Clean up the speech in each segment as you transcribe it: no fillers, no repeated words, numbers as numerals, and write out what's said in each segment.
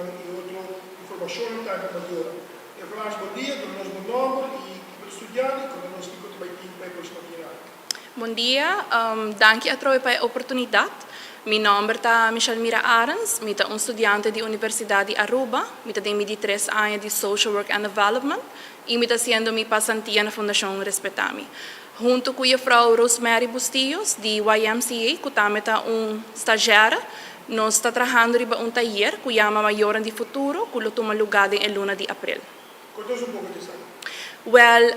e outra informação não está na maior. Eu falo bom dia, com o nosso nome e o estudante, com o nosso tipo de baitinho para a próxima tirada. Bom dia, danke a trooi per oportunidad. Meu nome é Michelle Mira Arens, eu sou estudante da Universidade de Aruba, eu tenho 23 anos de Social Work and Development e eu estou fazendo minha passantia na Fundação Respetami. Junto com a Frau Rosemary Bustillos, de YMCA, que também é estagiária, nós estamos trabalhando em taller que chama Maioran de Futuro, que toma lugar em luna de abril. Conta-nos pouco disso. Well,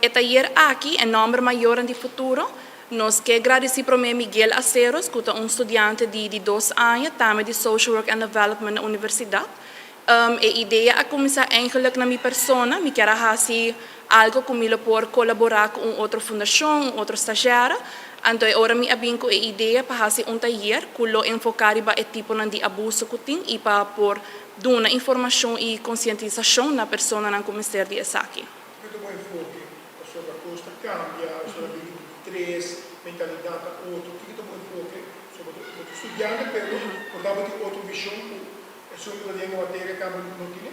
o taller aqui, em nome Maioran de Futuro, nós que agradecer para Miguel Aceros, que é estudante de 2 anos, também de Social Work and Development na universidade. A ideia é começar eigenlijk na minha persona, me quero fazer algo como eu posso colaborar com outra fundação, outro estagiário. Então, agora me abin com a ideia para fazer taller que lo enfocar em o tipo de abuso que tem e para por dar informação e conscientização na persona na começar de aqui. Muito bom enfoque. A sua costa cambia, a sua três, mentalidade outro. O que é bom enfoque? Sobre o estudante, mas por dar outra visão, é sobre a matéria que não tem.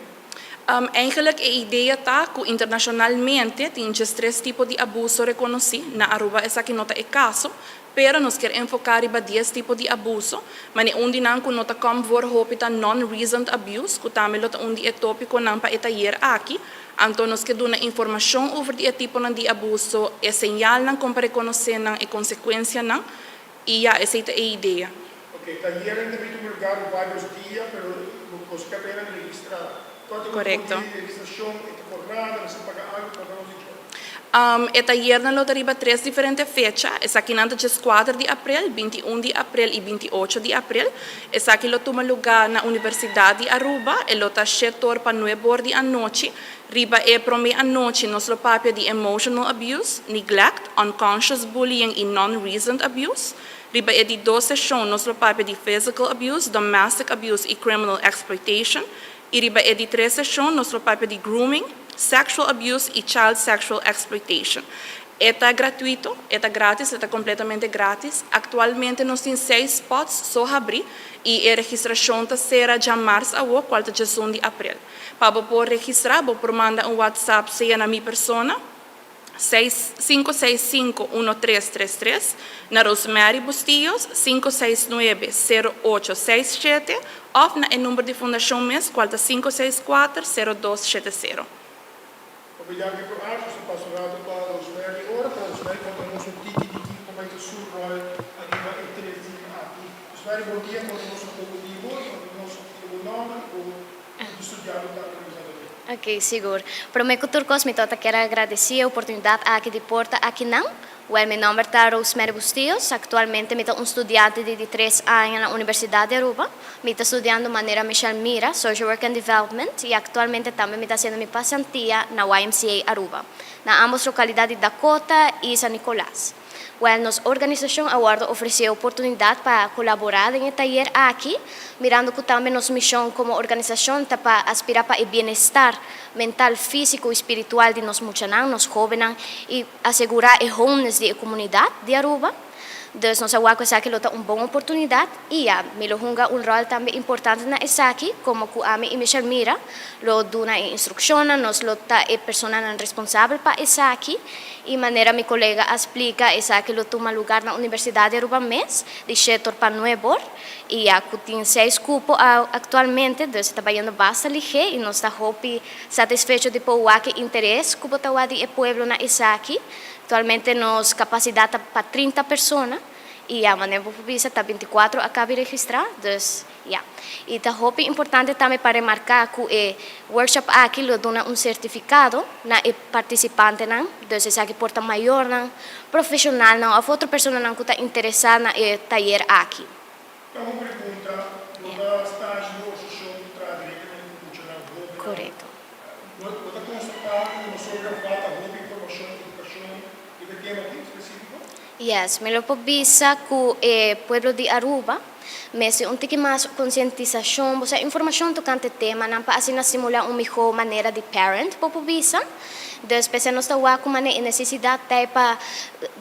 Eigenlijk a ideia está que internacionalmente tem 3 tipos de abuso reconhecidos. Na Aruba essa aqui não é o caso, pero nós queremos enfocar em 10 tipos de abuso. Mas onde não que nota como for hopita non-reasoned abuse, que também é onde é tópico não para taller aqui. Então nós queremos dar informação sobre o tipo de abuso, é sinal não como para reconhecer não e consequência não. E essa é a ideia. Ok, taller em devido lugar vários dias, mas você quer registrar. Correcto. El taller na loteria 3 diferentes fechas. Essa aqui nanta 4 de abril, 21 de abril e 28 de abril. Essa aqui lo toma lugar na Universidade de Aruba. E lo tá setor para 9 horas da noite. Riba é para meia noite nós lo papel de emotional abuse, neglect, unconscious bullying e non-reasoned abuse. Riba é de 2 sessões nós lo papel de physical abuse, domestic abuse e criminal exploitation. E riba é de 3 sessões nosso papel de grooming, sexual abuse e child sexual exploitation. É gratuito, é grátis, é completamente grátis. Atualmente nós temos 6 spots só abrir e a registração será de março a 4 de abril. Para poder registrar, vou mandar WhatsApp seja na minha persona, 565-1333, na Rosemary Bustillos, 569-0867, ou na número de fundação MES, 564-0270. Obrigado por a você passou para a Rosemary agora, para a Rosemary contar o nosso tiki como é que surge aqui na entrevista aqui. Rosemary, bom dia, com o nosso público, com o nosso nome, o estudante da organização. Ok, seguro. Para o meu turcos, me toca quero agradecer a oportunidade aqui de porta aqui não. Meu nome é Rosemary Bustillos. Atualmente, eu sou estudante de 3 anos na Universidade de Aruba. Eu estou estudando de maneira Michelle Mira, Social Work and Development, e atualmente também estou fazendo minha passantia na YMCA Aruba, na ambas localidades de Dakota e San Nicolás. Nossa organização agora ofereceu oportunidade para colaborar em taller aqui, mirando que também nossa missão como organização está para aspirar para o bem-estar mental, físico e espiritual de nós muchanan, nós jovens, e assegurar os homes da comunidade de Aruba. Então, nós agora aqui é uma boa oportunidade e me junga rol também importante na aqui, como que a mim e Michelle Mira, lo duna instrução, nós lo tá é pessoa responsável para aqui e maneira minha colega explica aqui lo toma lugar na Universidade de Aruba MES, de setor para 9 horas, e aqui tem 6 cupos atualmente, então está trabalhando bastante ligeiro e nós está satisfeito de por o interesse que está o pueblo na aqui. Atualmente nos capacita para 30 pessoas e a maneira visa está 24 acaba de registrar, então, E está importante também para remarcar que o workshop aqui lo dá certificado na participante, então esse aqui porta maior, profissional, a outra pessoa que está interessada no taller aqui. Então, uma pergunta, no estágio no associação de trabalho funcional. Correto. Você constatar que sobre a falta de informação, educação e de tema específico? Yes, me lo provisa que o pueblo de Aruba mas um pouco mais conscientização, você informação tocante tema, não para assim simular uma melhor maneira de parent, para provisa, Después nós está com uma necessidade para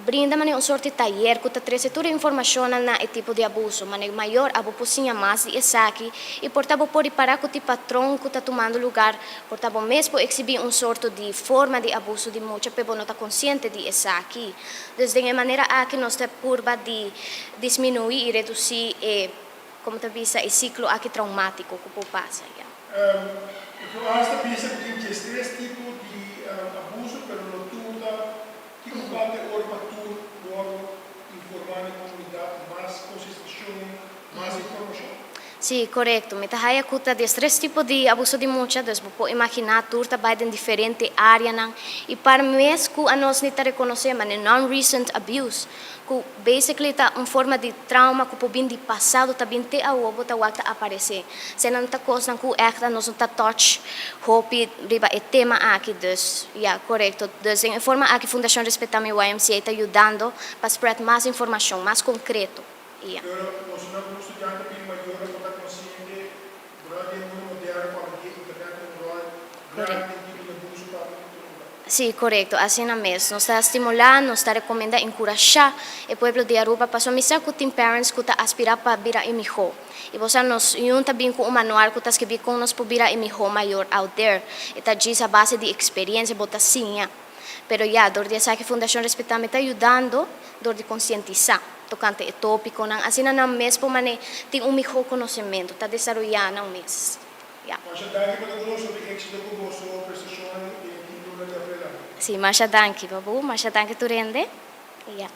brinda mane um sorte de taller que trazer toda a informação na tipo de abuso, mane maior abo pocinha mais de essa aqui e portavo pode parar com o patrão que está tomando lugar, portavo mesmo exibir um sorte de forma de abuso de muita pessoa não está consciente de essa aqui. Desde a maneira aqui nós está curva de diminuir e reduzir como está vista o ciclo aqui traumático que passa. Eu acho que pensa que tem três tipos de abuso, pero no tudo que o bate ora para tu logo informar a comunidade mais consistência, mais informação. Sim, correto. Me tahaya kuta de três tipos de abuso de mucha, dus po imaginar turta vai em diferente área nang e para mes ku anos nita reconhecer man non-recent abuse, ku basically ta forma de trauma ku po bin di passado ta bin te awobo ta wakta aparecer. Se não ta cos nang ku ekta nos ta touch hope riba e tema aqui dus. Ja, correto. Dus em forma aqui Fundação Respeitar Mi YMCA ta ajudando para spread mais informação, mais concreto. Ja. Pero nós não estudando bem maior para consciente, durante o mundo moderno, para a internet grande tipo de abuso para Sim, correto. Assim mesmo. Nós está estimulando, nós está recomendando, encorajar o povo de Aruba para somar com teen parents que está aspirar para virar emijo. E você nos junta bem com um manual que está escrever com nós para virar emijo maior out there. E está diz a base de experiência, botacinha. Pero já, dor de essa que Fundação Respeitar me está ajudando, dor de conscientizar. Tocante o tópico, assim não mesmo mane tem melhor conhecimento, está desenvolvendo mês. Mas daqui para nós sobre que se deu com a prestação de título de aprendizagem. Sim, mas danke, babu, mas danke tu rende. Ja.